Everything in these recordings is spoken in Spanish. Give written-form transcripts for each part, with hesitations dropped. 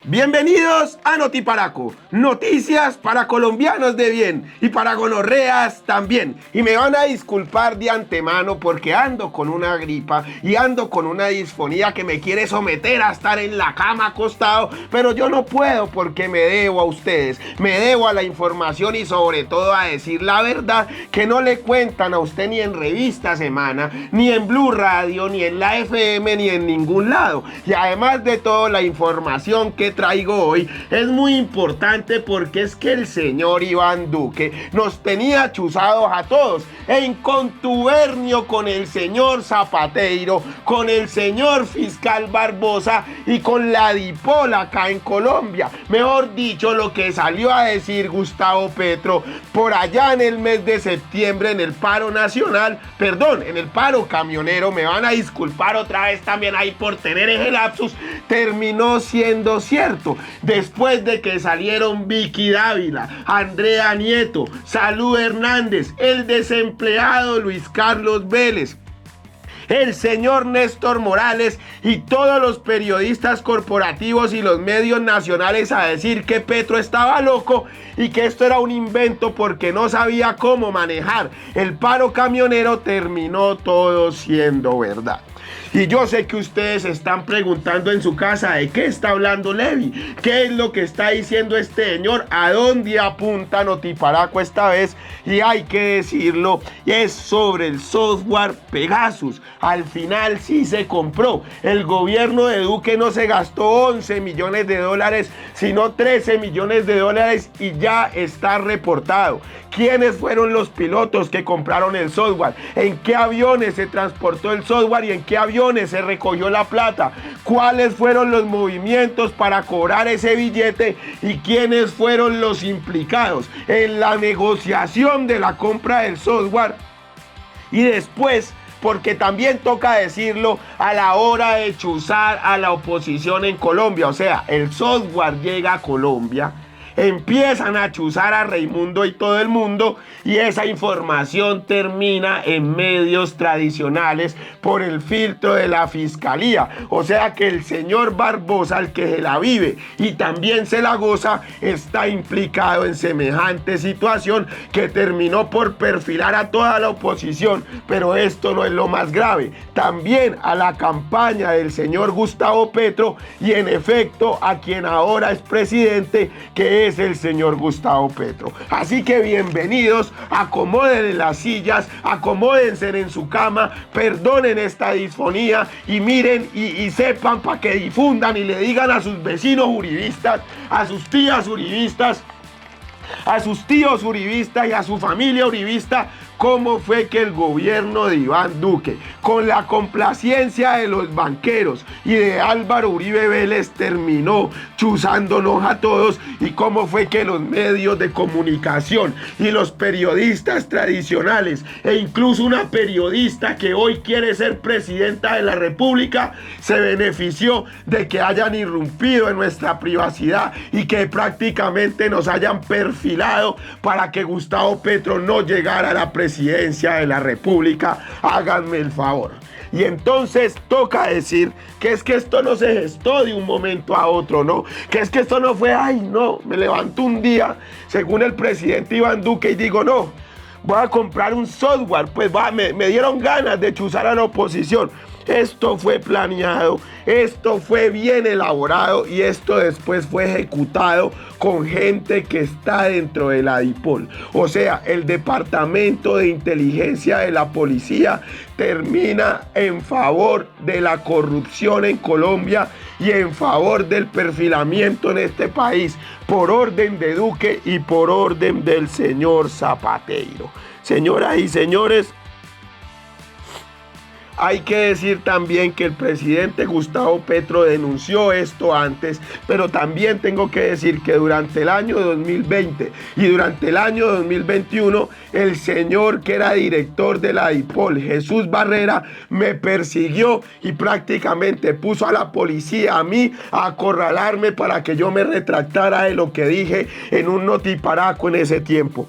Bienvenidos a Notiparaco, noticias para colombianos de bien y para gonorreas también. Y me van a disculpar de antemano porque ando con una gripa y ando con una disfonía que me quiere someter a estar en la cama acostado, pero yo no puedo porque me debo a ustedes, me debo a la información y sobre todo a decir la verdad que no le cuentan a usted ni en Revista Semana, ni en Blue Radio, ni en la FM, ni en ningún lado. Y además de todo, la información que traigo hoy es muy importante porque es que el señor Iván Duque nos tenía chuzados a todos en contubernio con el señor Zapatero, con el señor fiscal Barbosa y con la DIPOL acá en Colombia. Mejor dicho, lo que salió a decir Gustavo Petro por allá en el mes de septiembre en el paro nacional, en el paro camionero, me van a disculpar otra vez también ahí por tener ese lapsus, terminó siendo cierto. Después de que salieron Vicky Dávila, Andrea Nieto, Salud Hernández, el desempleado Luis Carlos Vélez, el señor Néstor Morales y todos los periodistas corporativos y los medios nacionales a decir que Petro estaba loco y que esto era un invento porque no sabía cómo manejar el paro camionero, terminó todo siendo verdad. Y yo sé que ustedes están preguntando en su casa de qué está hablando Levi, qué es lo que está diciendo este señor, a dónde apunta Notiparaco esta vez, y hay que decirlo, es sobre el software Pegasus. Al final sí se compró. El gobierno de Duque no se gastó 11 millones de dólares, sino 13 millones de dólares y ya está reportado. ¿Quiénes fueron los pilotos que compraron el software? ¿En qué aviones se transportó el software y en qué aviones se recogió la plata? ¿Cuáles fueron los movimientos para cobrar ese billete? ¿Y quiénes fueron los implicados en la negociación de la compra del software? Y después, porque también toca decirlo, a la hora de chuzar a la oposición en Colombia, o sea, el software llega a Colombia, empiezan a chuzar a Raimundo y todo el mundo y esa información termina en medios tradicionales por el filtro de la fiscalía. O sea que el señor Barbosa, el que se la vive y también se la goza, está implicado en semejante situación que terminó por perfilar a toda la oposición. Pero esto no es lo más grave. También a la campaña del señor Gustavo Petro y en efecto a quien ahora es presidente, que es el señor Gustavo Petro. Así que bienvenidos, acomoden las sillas, acomódense en su cama, perdonen esta disfonía y miren y sepan para que difundan y le digan a sus vecinos uribistas, a sus tías uribistas, a sus tíos uribistas y a su familia uribista cómo fue que el gobierno de Iván Duque, con la complacencia de los banqueros y de Álvaro Uribe Vélez, terminó chuzándonos a todos, y cómo fue que los medios de comunicación y los periodistas tradicionales e incluso una periodista que hoy quiere ser presidenta de la República se benefició de que hayan irrumpido en nuestra privacidad y que prácticamente nos hayan perfilado para que Gustavo Petro no llegara a la presidencia de la República. Háganme el favor. Y entonces toca decir que es que esto no se gestó de un momento a otro, ¿no? Que es que esto no fue, ay, no, me levanto un día, según el presidente Iván Duque, y digo, no, voy a comprar un software, pues me dieron ganas de chuzar a la oposición. Esto fue planeado, esto fue bien elaborado y esto después fue ejecutado con gente que está dentro de la DIPOL. O sea, el Departamento de Inteligencia de la Policía termina en favor de la corrupción en Colombia y en favor del perfilamiento en este país por orden de Duque y por orden del señor Zapatero. Señoras y señores, hay que decir también que el presidente Gustavo Petro denunció esto antes, pero también tengo que decir que durante el año 2020 y durante el año 2021, el señor que era director de la DIPOL, Jesús Barrera, me persiguió y prácticamente puso a la policía, a mí, a acorralarme para que yo me retractara de lo que dije en un Notiparaco en ese tiempo.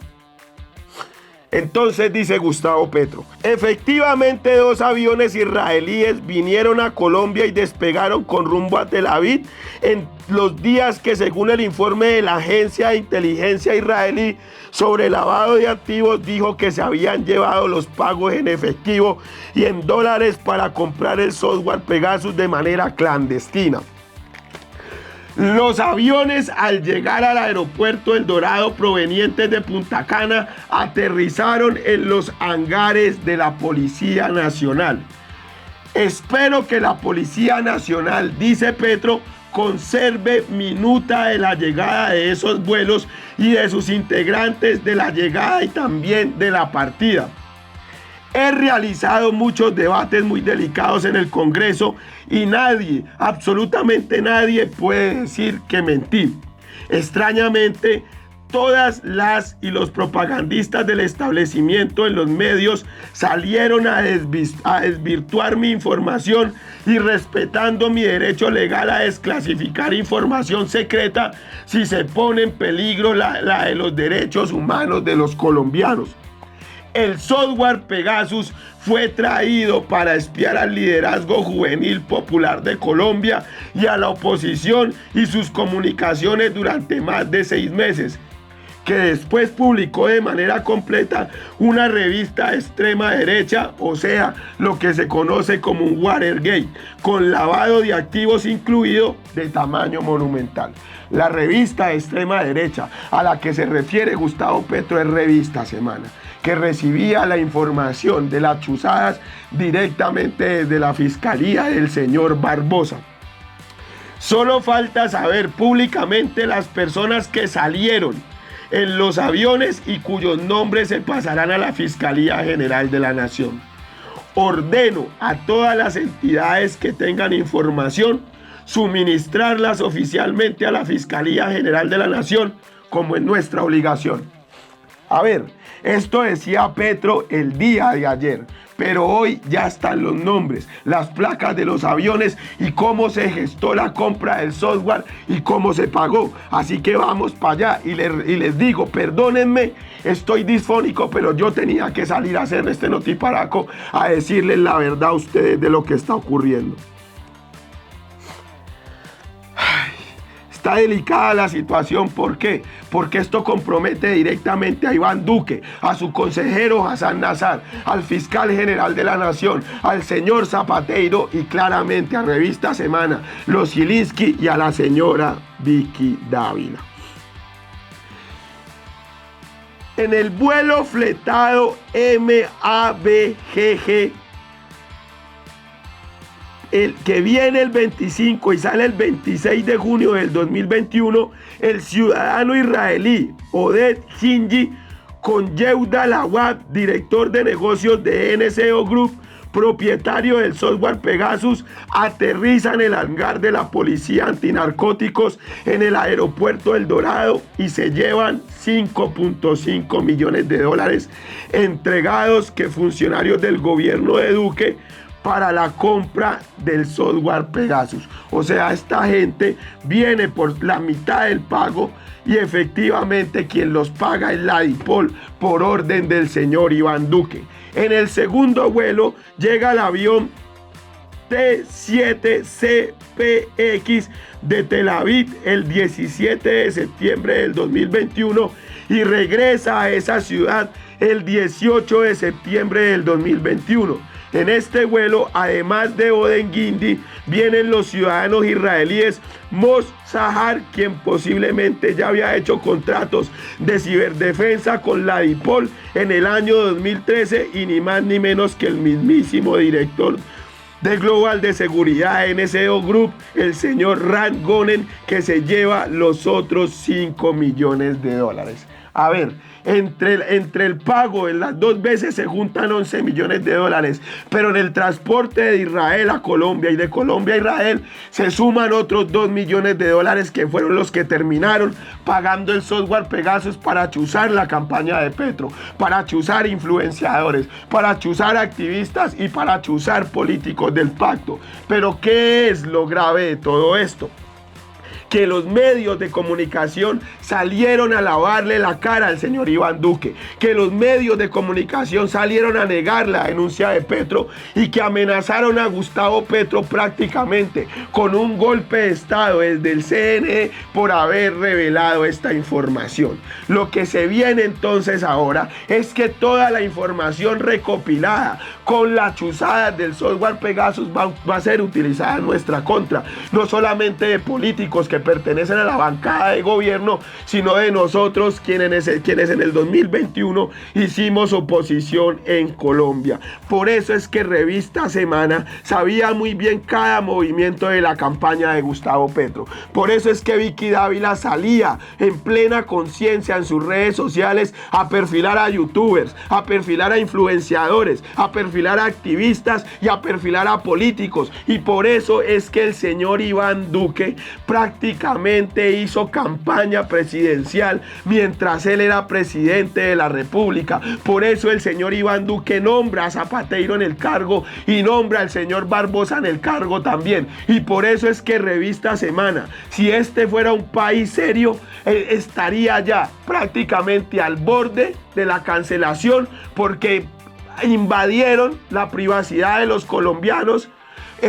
Entonces dice Gustavo Petro: efectivamente 2 aviones israelíes vinieron a Colombia y despegaron con rumbo a Tel Aviv en los días que, según el informe de la agencia de inteligencia israelí sobre lavado de activos, dijo que se habían llevado los pagos en efectivo y en dólares para comprar el software Pegasus de manera clandestina. Los aviones, al llegar al aeropuerto El Dorado provenientes de Punta Cana, aterrizaron en los hangares de la Policía Nacional. Espero que la Policía Nacional, dice Petro, conserve minuta de la llegada de esos vuelos y de sus integrantes, de la llegada y también de la partida. He realizado muchos debates muy delicados en el Congreso y nadie, absolutamente nadie, puede decir que mentí. Extrañamente, todas las y los propagandistas del establecimiento en los medios salieron a desvirtuar mi información y, respetando mi derecho legal a desclasificar información secreta si se pone en peligro la de los derechos humanos de los colombianos. El software Pegasus fue traído para espiar al liderazgo juvenil popular de Colombia y a la oposición y sus comunicaciones durante más de 6 meses, que después publicó de manera completa una revista de extrema derecha, o sea, lo que se conoce como un Watergate, con lavado de activos incluido, de tamaño monumental. La revista de extrema derecha a la que se refiere Gustavo Petro es Revista Semana, que recibía la información de las chuzadas directamente desde la fiscalía del señor Barbosa. Solo falta saber públicamente las personas que salieron en los aviones y cuyos nombres se pasarán a la Fiscalía General de la Nación. Ordeno a todas las entidades que tengan información suministrarlas oficialmente a la Fiscalía General de la Nación, como es nuestra obligación. A ver, esto decía Petro el día de ayer, pero hoy ya están los nombres, las placas de los aviones y cómo se gestó la compra del software y cómo se pagó. Así que vamos para allá y les digo, perdónenme, estoy disfónico, pero yo tenía que salir a hacer este notiparaco a decirles la verdad a ustedes de lo que está ocurriendo. Está delicada la situación. ¿Por qué? Porque esto compromete directamente a Iván Duque, a su consejero Hassan Nazar, al fiscal general de la Nación, al señor Zapateiro y claramente a Revista Semana, los Zielinski y a la señora Vicky Dávila. En el vuelo fletado MABGG, el que viene el 25 y sale el 26 de junio del 2021, el ciudadano israelí Oded Shinji, con Yehuda Lawad, director de negocios de NCO Group, propietario del software Pegasus, aterriza en el hangar de la Policía Antinarcóticos en el aeropuerto El Dorado y se llevan 5.5 millones de dólares entregados que funcionarios del gobierno de Duque para la compra del software Pegasus. O sea, esta gente viene por la mitad del pago y efectivamente quien los paga es la DIPOL por orden del señor Iván Duque. En el segundo vuelo llega el avión T-7CPX de Tel Aviv el 17 de septiembre del 2021 y regresa a esa ciudad el 18 de septiembre del 2021. En este vuelo, además de Oden Guindy, vienen los ciudadanos israelíes Mos Zahar, quien posiblemente ya había hecho contratos de ciberdefensa con la DIPOL en el año 2013 y ni más ni menos que el mismísimo director de Global de Seguridad NCO Group, el señor Ran Gonen, que se lleva los otros 5 millones de dólares. A ver, entre el pago en las 2 veces se juntan 11 millones de dólares, pero en el transporte de Israel a Colombia y de Colombia a Israel se suman otros 2 millones de dólares que fueron los que terminaron pagando el software Pegasus para chuzar la campaña de Petro, para chuzar influenciadores, para chuzar activistas y para chuzar políticos del pacto. Pero ¿qué es lo grave de todo esto? que los medios de comunicación salieron a lavarle la cara al señor Iván Duque, que los medios de comunicación salieron a negar la denuncia de Petro y que amenazaron a Gustavo Petro prácticamente con un golpe de Estado desde el CNE por haber revelado esta información. Lo que se viene entonces ahora es que toda la información recopilada con las chuzadas del software Pegasus va a ser utilizada en nuestra contra, no solamente de políticos que pertenecen a la bancada de gobierno, sino de nosotros quienes en el 2021 hicimos oposición en Colombia. Por eso es que Revista Semana sabía muy bien cada movimiento de la campaña de Gustavo Petro. Por eso es que Vicky Dávila salía en plena conciencia en sus redes sociales a perfilar a youtubers, a perfilar a influenciadores, a perfilar a activistas y a perfilar a políticos. Y por eso es que el señor Iván Duque prácticamente hizo campaña presidencial mientras él era presidente de la República. Por eso el señor Iván Duque nombra a Zapateiro en el cargo y nombra al señor Barbosa en el cargo también. Y por eso es que Revista Semana, si este fuera un país serio, estaría ya prácticamente al borde de la cancelación, porque invadieron la privacidad de los colombianos,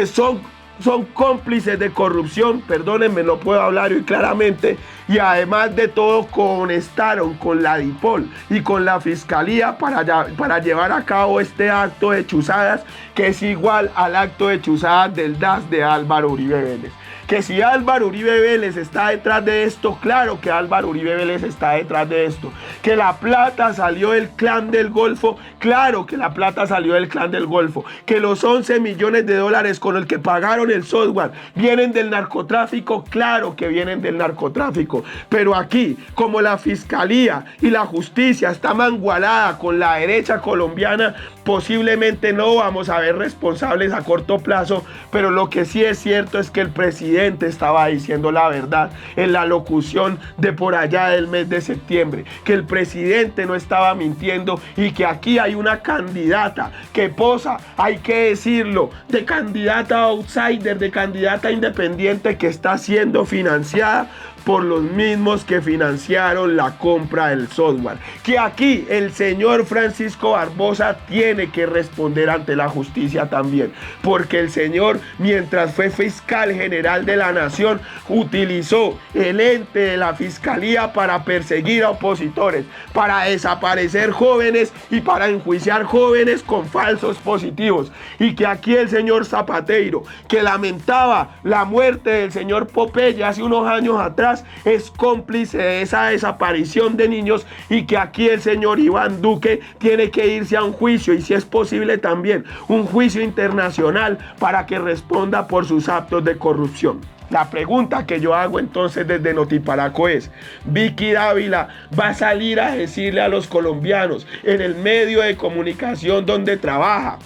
son cómplices de corrupción, perdónenme, no puedo hablar hoy claramente, y además de todo conectaron con la DIPOL y con la Fiscalía para llevar a cabo este acto de chuzadas, que es igual al acto de chuzadas del DAS de Álvaro Uribe Vélez. Que si Álvaro Uribe Vélez está detrás de esto, claro que Álvaro Uribe Vélez está detrás de esto. Que la plata salió del Clan del Golfo, claro que la plata salió del Clan del Golfo. Que los 11 millones de dólares con el que pagaron el software vienen del narcotráfico, claro que vienen del narcotráfico. Pero aquí, como la Fiscalía y la Justicia está mangualada con la derecha colombiana, posiblemente no vamos a ver responsables a corto plazo, pero lo que sí es cierto es que el presidente estaba diciendo la verdad en la locución de por allá del mes de septiembre, que el presidente no estaba mintiendo y que aquí hay una candidata que posa, hay que decirlo, de candidata outsider, de candidata independiente, que está siendo financiada por los mismos que financiaron la compra del software. Que aquí el señor Francisco Barbosa tiene que responder ante la justicia también, porque el señor, mientras fue fiscal general de la nación, utilizó el ente de la fiscalía para perseguir a opositores, para desaparecer jóvenes y para enjuiciar jóvenes con falsos positivos. Y que aquí el señor Zapateiro, que lamentaba la muerte del señor Popeye hace unos años atrás, es cómplice de esa desaparición de niños, y que aquí el señor Iván Duque tiene que irse a un juicio, y si es posible también un juicio internacional, para que responda por sus actos de corrupción. La pregunta que yo hago entonces desde Notiparaco es: Vicky Dávila va a salir a decirle a los colombianos en el medio de comunicación donde trabaja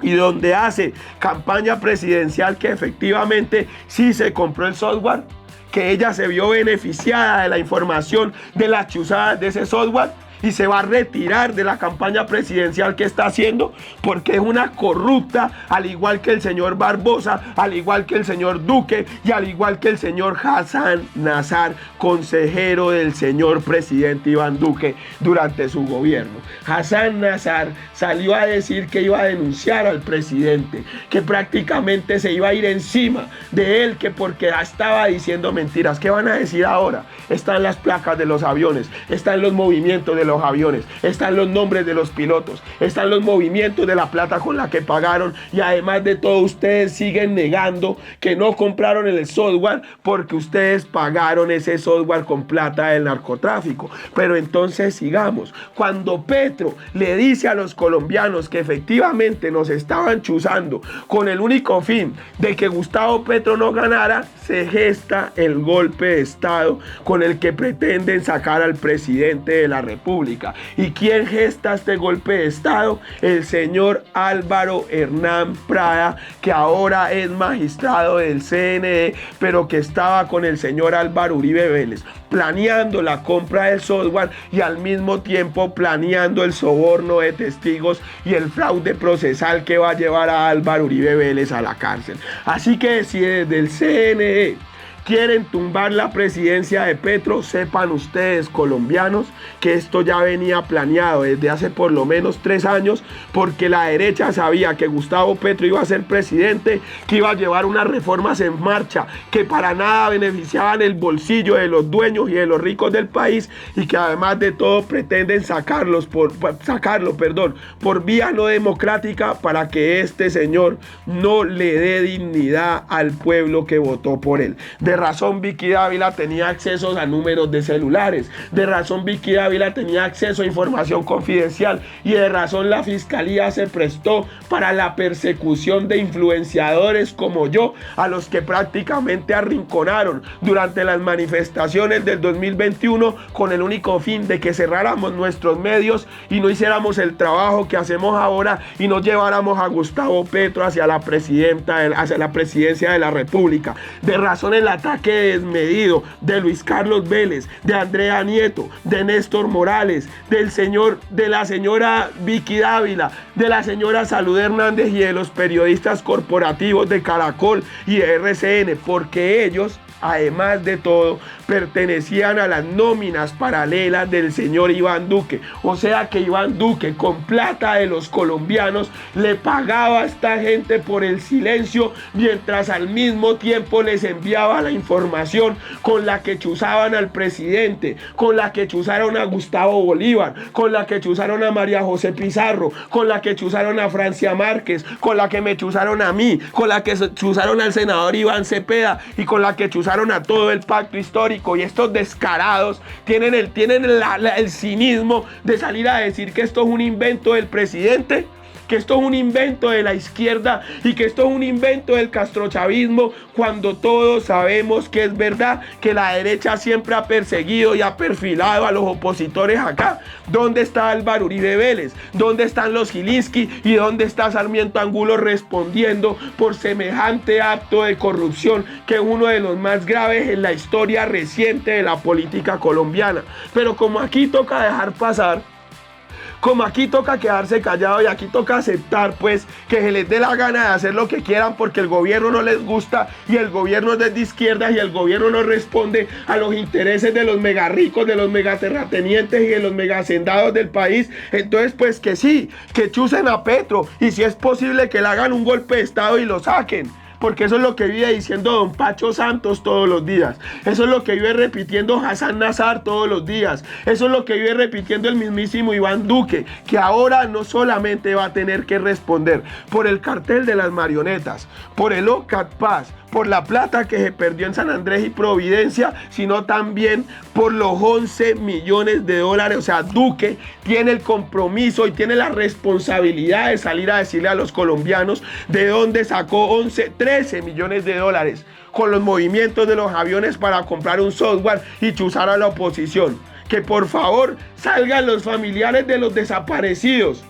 y donde hace campaña presidencial que efectivamente sí se compró el software, que ella se vio beneficiada de la información de las chuzadas de ese software, y se va a retirar de la campaña presidencial que está haciendo porque es una corrupta, al igual que el señor Barbosa, al igual que el señor Duque y al igual que el señor Hassan Nazar, consejero del señor presidente Iván Duque durante su gobierno. Hassan Nazar salió a decir que iba a denunciar al presidente, que prácticamente se iba a ir encima de él, que porque estaba diciendo mentiras. ¿Qué van a decir ahora? Están las placas de los aviones, están los movimientos de los aviones, están los nombres de los pilotos, están los movimientos de la plata con la que pagaron, y además de todo ustedes siguen negando que no compraron el software porque ustedes pagaron ese software con plata del narcotráfico. Pero entonces sigamos. Cuando Petro le dice a los colombianos que efectivamente nos estaban chuzando con el único fin de que Gustavo Petro no ganara, se gesta el golpe de Estado con el que pretenden sacar al presidente de la República. ¿Y quién gesta este golpe de Estado? El señor Álvaro Hernán Prada, que ahora es magistrado del CNE, pero que estaba con el señor Álvaro Uribe Vélez, planeando la compra del software y al mismo tiempo planeando el soborno de testigos y el fraude procesal que va a llevar a Álvaro Uribe Vélez a la cárcel. Así que si desde el CNE quieren tumbar la presidencia de Petro, sepan ustedes, colombianos, que esto ya venía planeado desde hace por lo menos 3 años, porque la derecha sabía que Gustavo Petro iba a ser presidente, que iba a llevar unas reformas en marcha que para nada beneficiaban el bolsillo de los dueños y de los ricos del país, y que además de todo pretenden sacarlo por vía no democrática, para que este señor no le dé dignidad al pueblo que votó por él. De razón Vicky Dávila tenía acceso a números de celulares, de razón Vicky Dávila tenía acceso a información confidencial, y de razón la fiscalía se prestó para la persecución de influenciadores como yo, a los que prácticamente arrinconaron durante las manifestaciones del 2021 con el único fin de que cerráramos nuestros medios y no hiciéramos el trabajo que hacemos ahora y no lleváramos a Gustavo Petro hacia la presidencia de la República. De razón el ataque desmedido de Luis Carlos Vélez, de Andrea Nieto, de Néstor Morales, de la señora Vicky Dávila, de la señora Salud Hernández y de los periodistas corporativos de Caracol y de RCN, porque ellos, además de todo, pertenecían a las nóminas paralelas del señor Iván Duque. O sea que Iván Duque, con plata de los colombianos, le pagaba a esta gente por el silencio, mientras al mismo tiempo les enviaba la información con la que chuzaban al presidente, con la que chuzaron a Gustavo Bolívar, con la que chuzaron a María José Pizarro, con la que chuzaron a Francia Márquez, con la que me chuzaron a mí, con la que chuzaron al senador Iván Cepeda y con la que chuzaron a todo el pacto histórico. Y estos descarados tienen el cinismo de salir a decir que esto es un invento del presidente, que esto es un invento de la izquierda y que esto es un invento del castrochavismo, cuando todos sabemos que es verdad, que la derecha siempre ha perseguido y ha perfilado a los opositores acá. ¿Dónde está Álvaro Uribe Vélez? ¿Dónde están los Gilinski? ¿Y dónde está Sarmiento Angulo respondiendo por semejante acto de corrupción, que es uno de los más graves en la historia reciente de la política colombiana? Pero como aquí toca dejar pasar, como aquí toca quedarse callado y aquí toca aceptar pues que se les dé la gana de hacer lo que quieran porque el gobierno no les gusta y el gobierno es de izquierda y el gobierno no responde a los intereses de los mega ricos, de los mega terratenientes y de los mega hacendados del país, entonces pues que sí, que chusen a Petro y si es posible que le hagan un golpe de estado y lo saquen. Porque eso es lo que vive diciendo don Pacho Santos todos los días. Eso es lo que vive repitiendo Hassan Nazar todos los días. Eso es lo que vive repitiendo el mismísimo Iván Duque, que ahora no solamente va a tener que responder por el cartel de las marionetas, por el OCAT Paz, por la plata que se perdió en San Andrés y Providencia, sino también por los 11 millones de dólares. O sea, Duque tiene el compromiso y tiene la responsabilidad de salir a decirle a los colombianos de dónde sacó 13 millones de dólares con los movimientos de los aviones para comprar un software y chuzar a la oposición. Que por favor salgan los familiares de los desaparecidos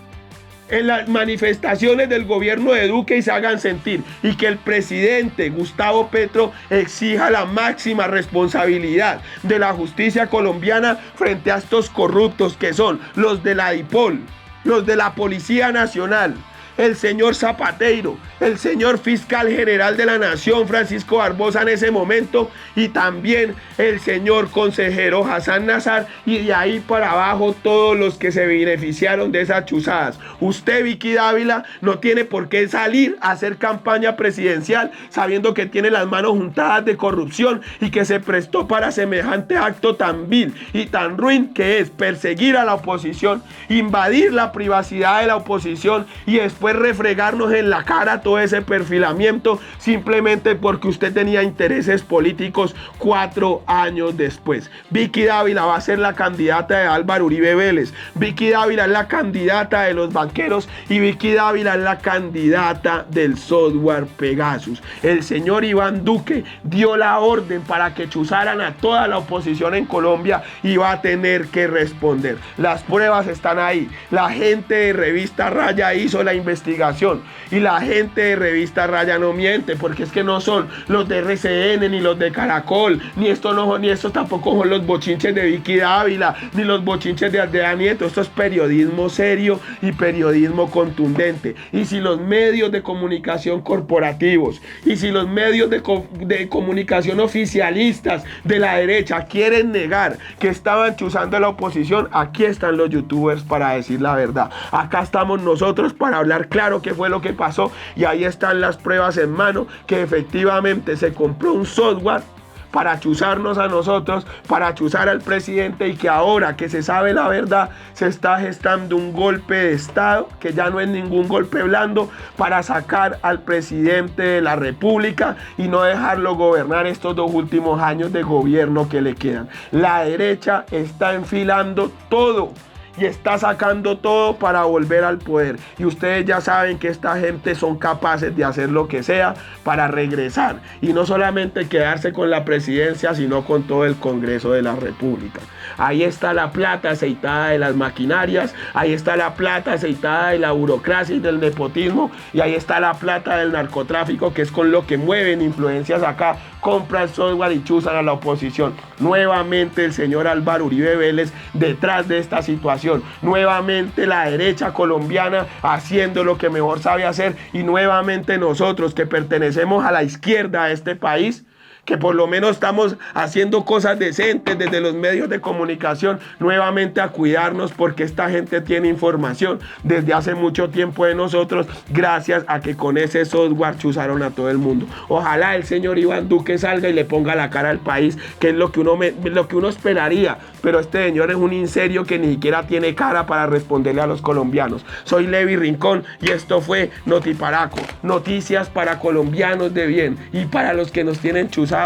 en las manifestaciones del gobierno de Duque y se hagan sentir, y que el presidente Gustavo Petro exija la máxima responsabilidad de la justicia colombiana frente a estos corruptos que son los de la DIPOL, los de la Policía Nacional, el señor Zapateiro, el señor fiscal general de la Nación, Francisco Barbosa, en ese momento, y también el señor consejero Hassan Nazar, y de ahí para abajo todos los que se beneficiaron de esas chuzadas. Usted, Vicky Dávila, no tiene por qué salir a hacer campaña presidencial sabiendo que tiene las manos juntadas de corrupción y que se prestó para semejante acto tan vil y tan ruin, que es perseguir a la oposición, invadir la privacidad de la oposición y después refregarnos en la cara todo ese perfilamiento simplemente porque usted tenía intereses políticos 4 años después. Vicky Dávila va a ser la candidata de Álvaro Uribe Vélez, Vicky Dávila es la candidata de los banqueros y Vicky Dávila es la candidata del software Pegasus. El señor Iván Duque dio la orden para que chuzaran a toda la oposición en Colombia y va a tener que responder. Las pruebas están ahí. La gente de Revista Raya hizo la investigación investigación. Y la gente de Revista Raya no miente, porque es que no son los de RCN, ni los de Caracol, ni estos tampoco son los bochinches de Vicky Dávila, ni los bochinches de Aldea Nieto. Esto es periodismo serio y periodismo contundente. Y si los medios de comunicación corporativos y si los medios de comunicación oficialistas de la derecha quieren negar que estaban chuzando a la oposición, aquí están los youtubers para decir la verdad. Acá estamos nosotros para hablar claro qué fue lo que pasó, y ahí están las pruebas en mano que efectivamente se compró un software para chuzarnos a nosotros, para chuzar al presidente, y que ahora que se sabe la verdad, se está gestando un golpe de Estado, que ya no es ningún golpe blando, para sacar al presidente de la República y no dejarlo gobernar estos 2 últimos años de gobierno que le quedan. La derecha está enfilando todo y está sacando todo para volver al poder. Y ustedes ya saben que esta gente son capaces de hacer lo que sea para regresar. Y no solamente quedarse con la presidencia, sino con todo el Congreso de la República. Ahí está la plata aceitada de las maquinarias, ahí está la plata aceitada de la burocracia y del nepotismo, y ahí está la plata del narcotráfico, que es con lo que mueven influencias acá, compran software y chuzan a la oposición. Nuevamente el señor Álvaro Uribe Vélez detrás de esta situación. Nuevamente la derecha colombiana haciendo lo que mejor sabe hacer, y nuevamente nosotros que pertenecemos a la izquierda de este país, que por lo menos estamos haciendo cosas decentes desde los medios de comunicación, nuevamente a cuidarnos, porque esta gente tiene información desde hace mucho tiempo de nosotros, gracias a que con ese software chuzaron a todo el mundo. Ojalá el señor Iván Duque salga y le ponga la cara al país, que es lo que uno esperaría, pero este señor es un inserio que ni siquiera tiene cara para responderle a los colombianos. Soy Levi Rincón y esto fue Notiparaco, noticias para colombianos de bien, y para los que nos tienen chuzados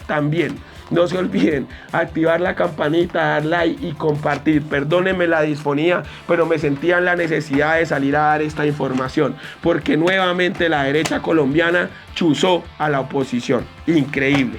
también. No se olviden activar la campanita, dar like y compartir. Perdónenme la disfonía, pero me sentía en la necesidad de salir a dar esta información, porque nuevamente la derecha colombiana chuzó a la oposición. Increíble.